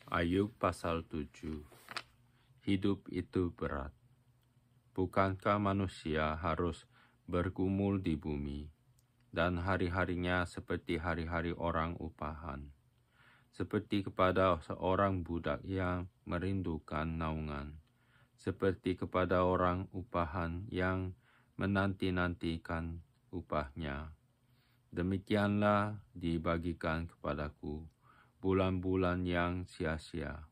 Ayub pasal 7. Hidup itu berat. Bukankah manusia harus bergumul di bumi, dan hari-harinya seperti hari-hari orang upahan, seperti kepada seorang budak yang merindukan naungan, seperti kepada orang upahan yang menanti-nantikan upahnya. Demikianlah dibagikan kepadaku bulan-bulan yang sia-sia,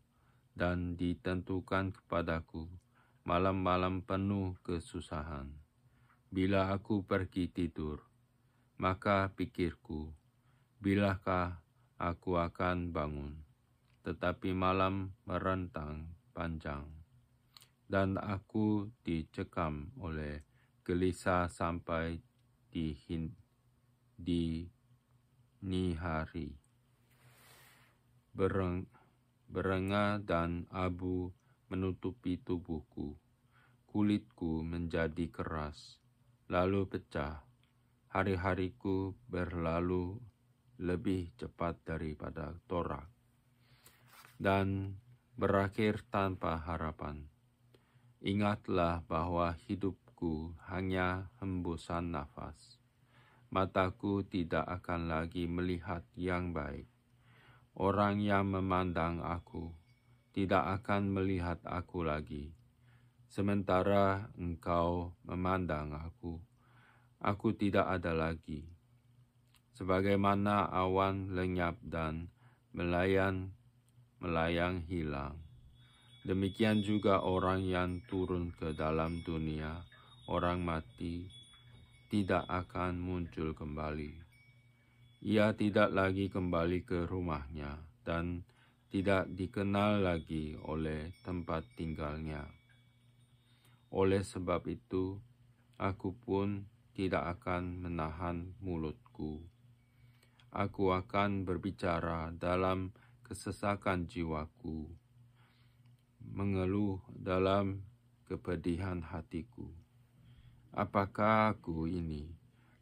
dan ditentukan kepadaku malam-malam penuh kesusahan. Bila aku pergi tidur, maka pikirku, bilakah aku akan bangun? Tetapi malam merentang panjang, dan aku dicekam oleh gelisah sampai dini hari. Berengah dan abu menutupi tubuhku, kulitku menjadi keras, lalu pecah. Hari-hariku berlalu lebih cepat daripada torak, dan berakhir tanpa harapan. Ingatlah bahwa hidupku hanya hembusan nafas. Mataku tidak akan lagi melihat yang baik. Orang yang memandang aku tidak akan melihat aku lagi. Sementara engkau memandang aku tidak ada lagi. Sebagaimana awan lenyap dan melayang hilang, demikian juga orang yang turun ke dalam dunia, orang mati, tidak akan muncul kembali. Ia tidak lagi kembali ke rumahnya dan tidak dikenal lagi oleh tempat tinggalnya. Oleh sebab itu, aku pun tidak akan menahan mulutku. Aku akan berbicara dalam kesesakan jiwaku, mengeluh dalam kepedihan hatiku. Apakah aku ini,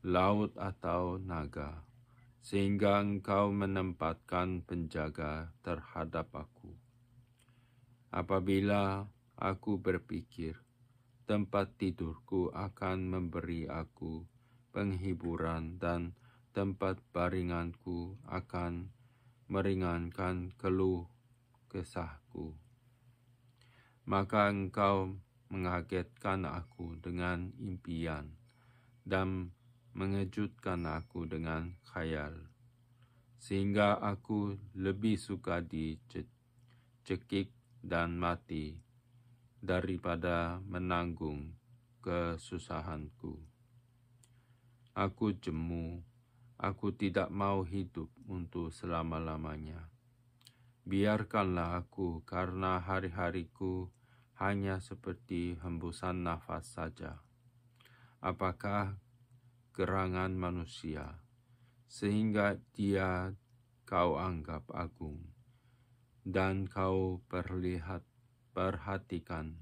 laut atau naga, sehingga engkau menempatkan penjaga terhadap aku? Apabila aku berpikir, tempat tidurku akan memberi aku penghiburan dan tempat baringanku akan meringankan keluh kesahku, maka engkau mengagetkan aku dengan impian dan mengejutkan aku dengan khayal, sehingga aku lebih suka dicekik dan mati daripada menanggung kesusahanku. Aku jemu, aku tidak mau hidup untuk selama-lamanya. Biarkanlah aku, karena hari-hariku hanya seperti hembusan nafas saja. Apakah gerangan manusia, sehingga dia kau anggap agung, dan kau perhatikan,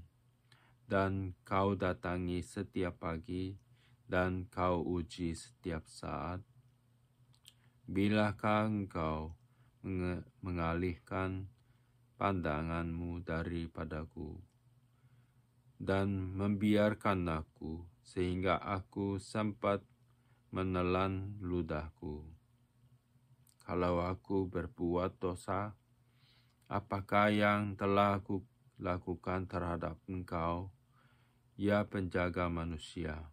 dan kau datangi setiap pagi, dan kau uji setiap saat? Bilakah engkau mengalihkan pandanganmu daripadaku, dan membiarkan aku, sehingga aku sempat menelan ludahku? Kalau aku berbuat dosa, apakah yang telah aku lakukan terhadap engkau, ya penjaga manusia?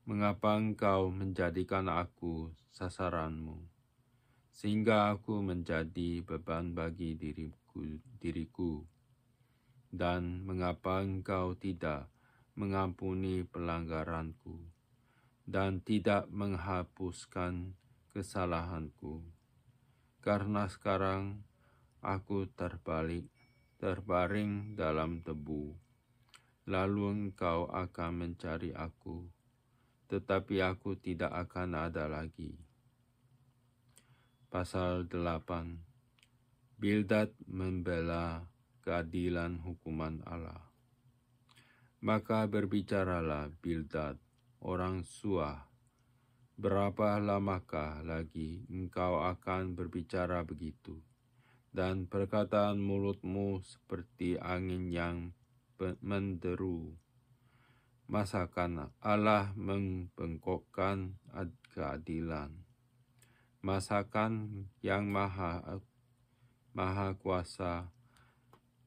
Mengapa engkau menjadikan aku sasaranmu, sehingga aku menjadi beban bagi diriku? Dan mengapa engkau tidak mengampuni pelanggaranku, dan tidak menghapuskan kesalahanku? Karena sekarang aku terbaring dalam debu, lalu engkau akan mencari aku, tetapi aku tidak akan ada lagi. Pasal 8. Bildad membela keadilan hukuman Allah. Maka berbicaralah Bildad, orang Suah, berapa lamakah lagi engkau akan berbicara begitu? dan perkataan mulutmu seperti angin yang menderu. Masakan Allah membengkokkan keadilan. Masakan yang maha kuasa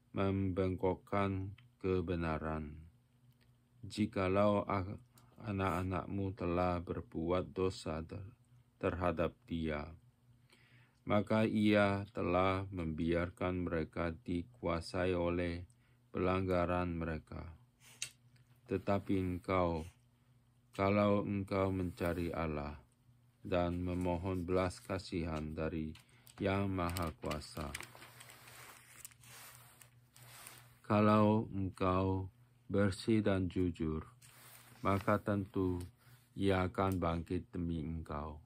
membengkokkan kebenaran. Jikalau anak-anakmu telah berbuat dosa terhadap Dia, maka Ia telah membiarkan mereka dikuasai oleh pelanggaran mereka. Tetapi engkau, kalau engkau mencari Allah dan memohon belas kasihan dari Yang Maha Kuasa, kalau engkau bersih dan jujur, maka tentu Ia akan bangkit demi engkau,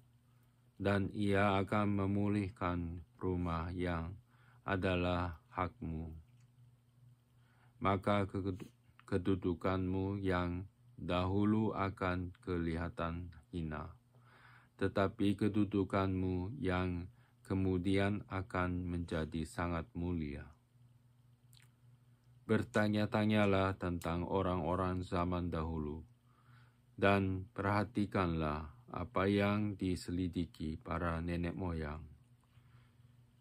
dan Ia akan memulihkan rumah yang adalah hakmu. Maka kedudukanmu yang dahulu akan kelihatan hina, tetapi kedudukanmu yang kemudian akan menjadi sangat mulia. Bertanya-tanyalah tentang orang-orang zaman dahulu, dan perhatikanlah apa yang diselidiki para nenek moyang.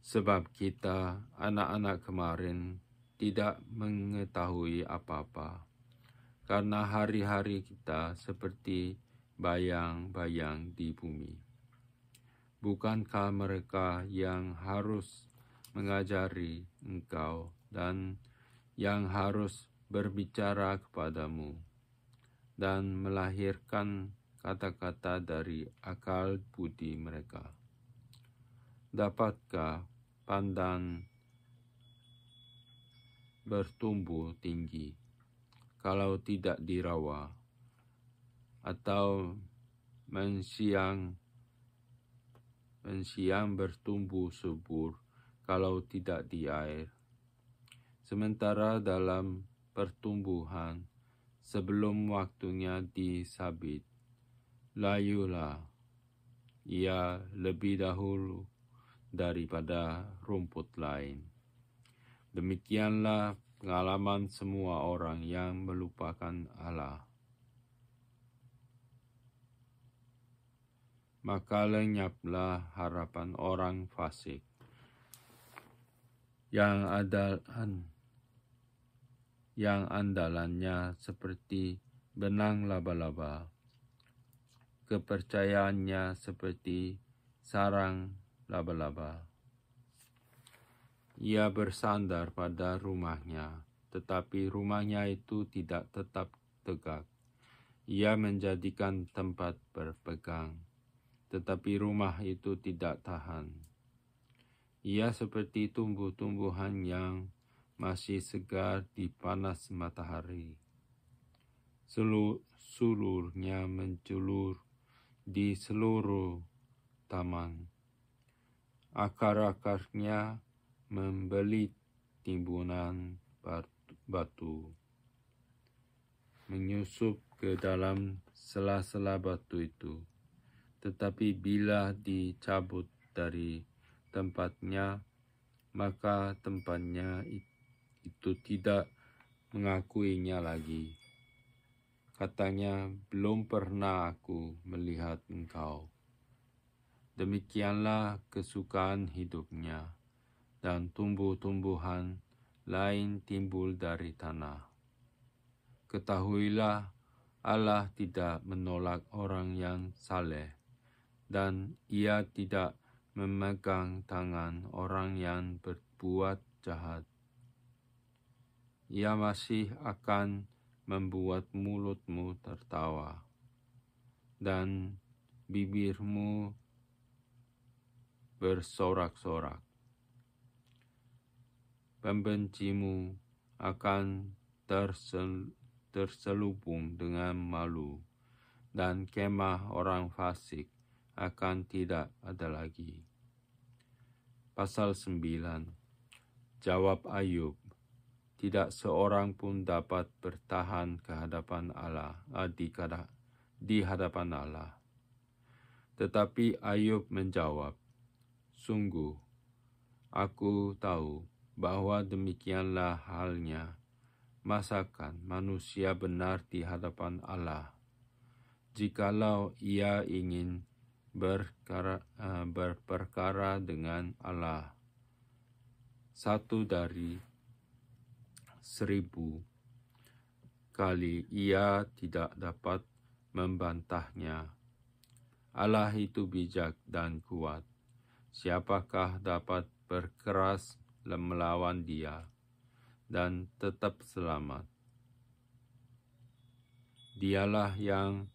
Sebab kita, anak-anak kemarin, tidak mengetahui apa-apa, karena hari-hari kita seperti bayang-bayang di bumi. Bukankah mereka yang harus mengajari engkau dan yang harus berbicara kepadamu dan melahirkan kata-kata dari akal budi mereka? Dapatkah pandan bertumbuh tinggi kalau tidak dirawa, atau mensiang bertumbuh subur kalau tidak diair? Sementara dalam pertumbuhan sebelum waktunya disabit, layulah ia lebih dahulu daripada rumput lain. Demikianlah pengalaman semua orang yang melupakan Allah. Maka lenyaplah harapan orang fasik yang andalannya seperti benang laba-laba, kepercayaannya seperti sarang laba-laba. Ia bersandar pada rumahnya, tetapi rumahnya itu tidak tetap tegak. Ia menjadikan tempat berpegang, tetapi rumah itu tidak tahan. Ia seperti tumbuh-tumbuhan yang masih segar di panas matahari. Sulurnya menjulur di seluruh taman. Akar-akarnya membelit timbunan batu, menyusup ke dalam sela-sela batu itu. Tetapi bila dicabut dari tempatnya, maka tempatnya itu tidak mengakuinya lagi. Katanya, belum pernah aku melihat engkau. Demikianlah kesukaan hidupnya, dan tumbuh-tumbuhan lain timbul dari tanah. Ketahuilah, Allah tidak menolak orang yang saleh, dan Ia tidak memegang tangan orang yang berbuat jahat. Ia masih akan membuat mulutmu tertawa, dan bibirmu bersorak-sorak. Pembencimu akan terselubung dengan malu, dan kemah orang fasik akan tidak ada lagi. Pasal 9. Jawab Ayub. Tidak seorang pun dapat bertahan di hadapan Allah. Tetapi Ayub menjawab, sungguh, Aku tahu bahwa demikianlah halnya masakan manusia benar di hadapan Allah. Jikalau ia ingin berperkara dengan Allah, 1 dari 1000 kali ia tidak dapat membantahnya. Allah itu bijak dan kuat. Siapakah dapat berkeras melawan Dia dan tetap selamat? Dialah yang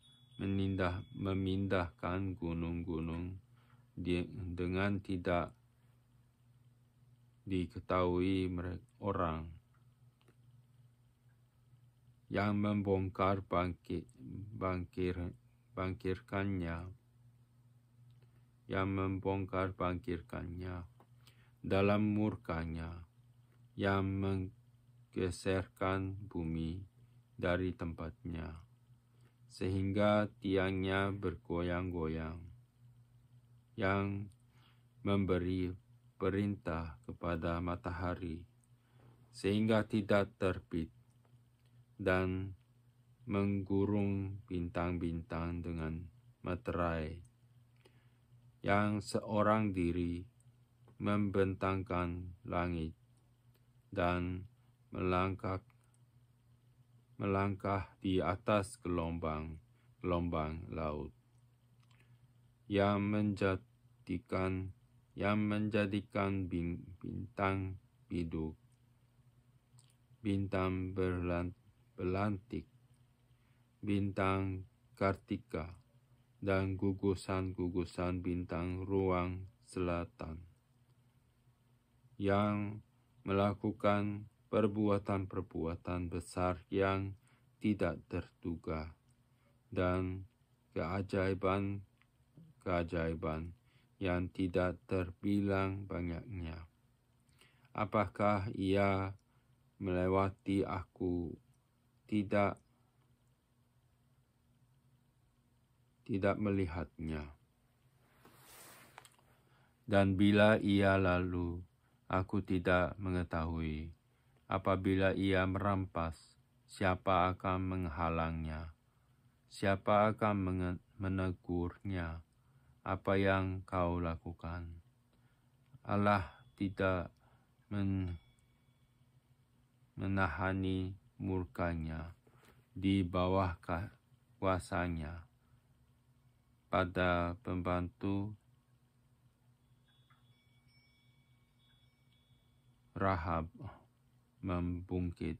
memindahkan gunung-gunung dengan tidak diketahui orang, yang membongkar bangkirkannya dalam murkanya, yang menggeserkan bumi dari tempatnya, sehingga tiangnya bergoyang-goyang, yang memberi perintah kepada matahari, sehingga tidak terbit, dan menggurung bintang-bintang dengan meterai, yang seorang diri membentangkan langit dan melangkah di atas gelombang laut, yang menjadikan bintang biduk, bintang belantik, bintang kartika, dan gugusan-gugusan bintang ruang selatan, yang melakukan perbuatan-perbuatan besar yang tidak terduga, dan keajaiban yang tidak terbilang banyaknya. Apakah ia melewati aku tidak melihatnya? Dan bila ia lalu, aku tidak mengetahui. Apabila ia merampas, siapa akan menghalangnya? Siapa akan menegurnya? Apa yang kau lakukan? Allah tidak menahani murkanya di bawah kuasanya pada pembantu Rahab membungkuk.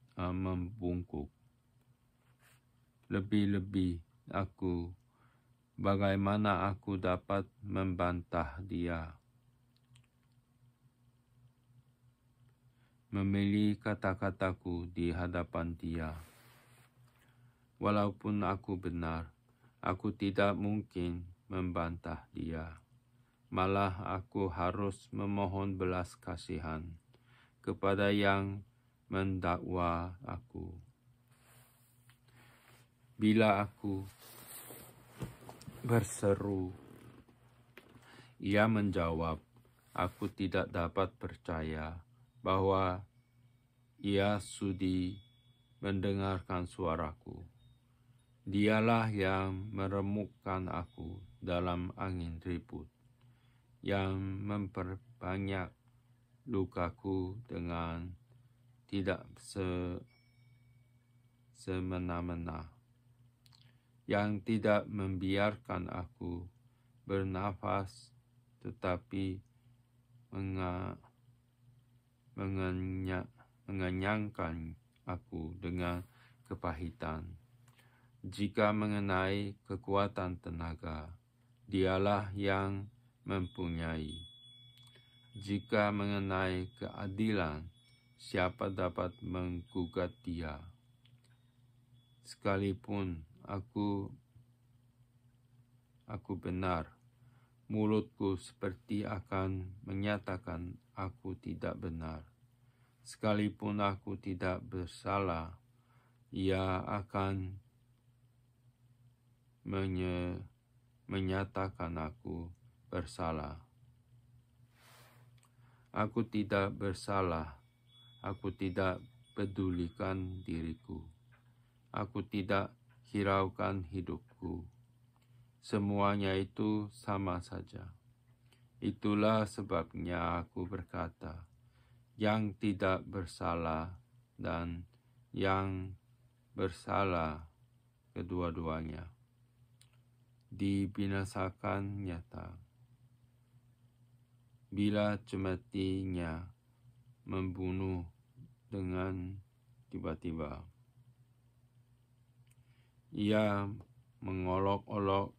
Lebih-lebih aku, bagaimana aku dapat membantah dia? Memilih kata-kataku di hadapan dia. Walaupun aku benar, aku tidak mungkin membantah dia. Malah aku harus memohon belas kasihan kepada yang mendakwa aku. Bila aku berseru, ia menjawab, aku tidak dapat percaya bahwa ia sudi mendengarkan suaraku. Dialah yang meremukkan aku dalam angin ribut, yang memperbanyak lukaku dengan tidak semena-mena, yang tidak membiarkan aku bernafas tetapi mengenyangkan aku dengan kepahitan. Jika mengenai kekuatan tenaga, dialah yang mempunyai. Jika mengenai keadilan, siapa dapat menggugat dia? Sekalipun aku benar, mulutku seperti akan menyatakan aku tidak benar. Sekalipun aku tidak bersalah, ia akan menyatakan aku bersalah. Aku tidak bersalah, aku tidak pedulikan diriku, aku tidak hiraukan hidupku. Semuanya itu sama saja. Itulah sebabnya aku berkata, yang tidak bersalah dan yang bersalah kedua-duanya dibinasakan nyata. Bila cemetinya membunuh dengan tiba-tiba, ia mengolok-olok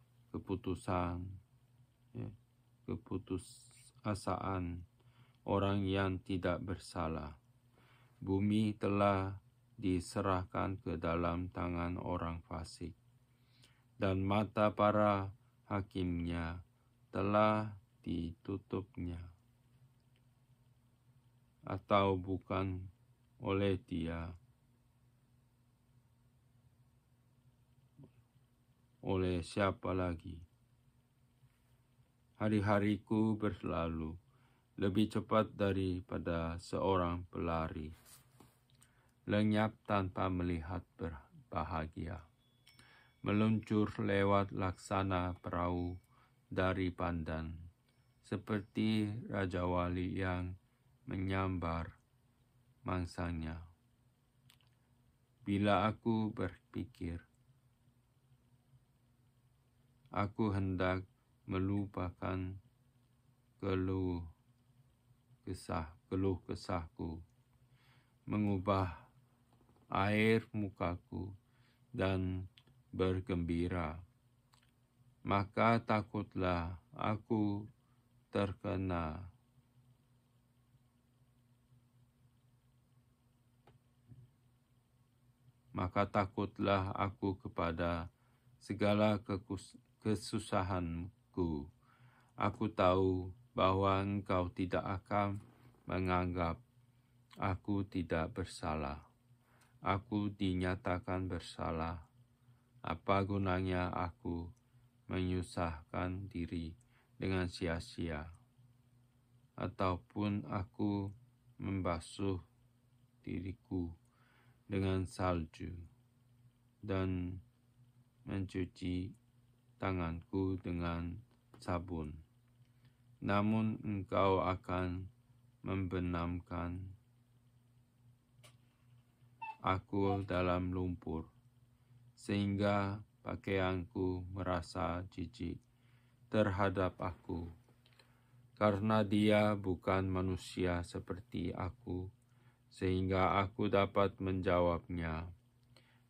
keputusasaan orang yang tidak bersalah. Bumi telah diserahkan ke dalam tangan orang fasik, dan mata para hakimnya telah ditutupnya. Atau bukan oleh dia, oleh siapa lagi? Hari-hariku berlalu lebih cepat daripada seorang pelari, lenyap tanpa melihat bahagia, meluncur lewat laksana perahu dari Pandan, seperti Raja Wali yang menyambar mangsanya. Bila aku berpikir, aku hendak melupakan keluh kesahku, mengubah air mukaku dan bergembira, maka takutlah aku terkena kepada segala kesusahanku. Aku tahu bahwa Engkau tidak akan menganggap aku tidak bersalah. Aku dinyatakan bersalah. Apa gunanya aku menyusahkan diri dengan sia-sia, ataupun aku membasuh diriku dengan salju dan mencuci tanganku dengan sabun. Namun Engkau akan membenamkan aku dalam lumpur, sehingga pakaianku merasa jijik terhadap aku. Karena dia bukan manusia seperti aku, sehingga aku dapat menjawabnya.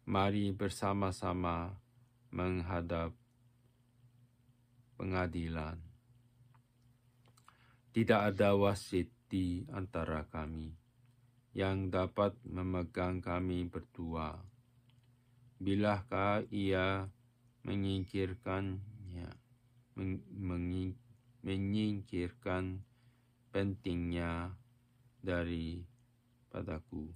Mari bersama-sama menghadap pengadilan. Tidak ada wasit di antara kami yang dapat memegang kami berdua. Bilakah ia menyingkirkan pentingnya daripadaku.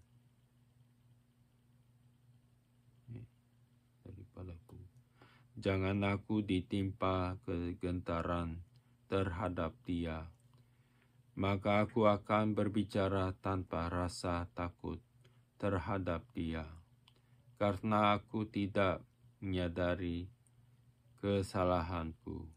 Jangan aku ditimpa kegentaran terhadap dia, maka aku akan berbicara tanpa rasa takut terhadap dia, karena aku tidak menyadari kesalahanku.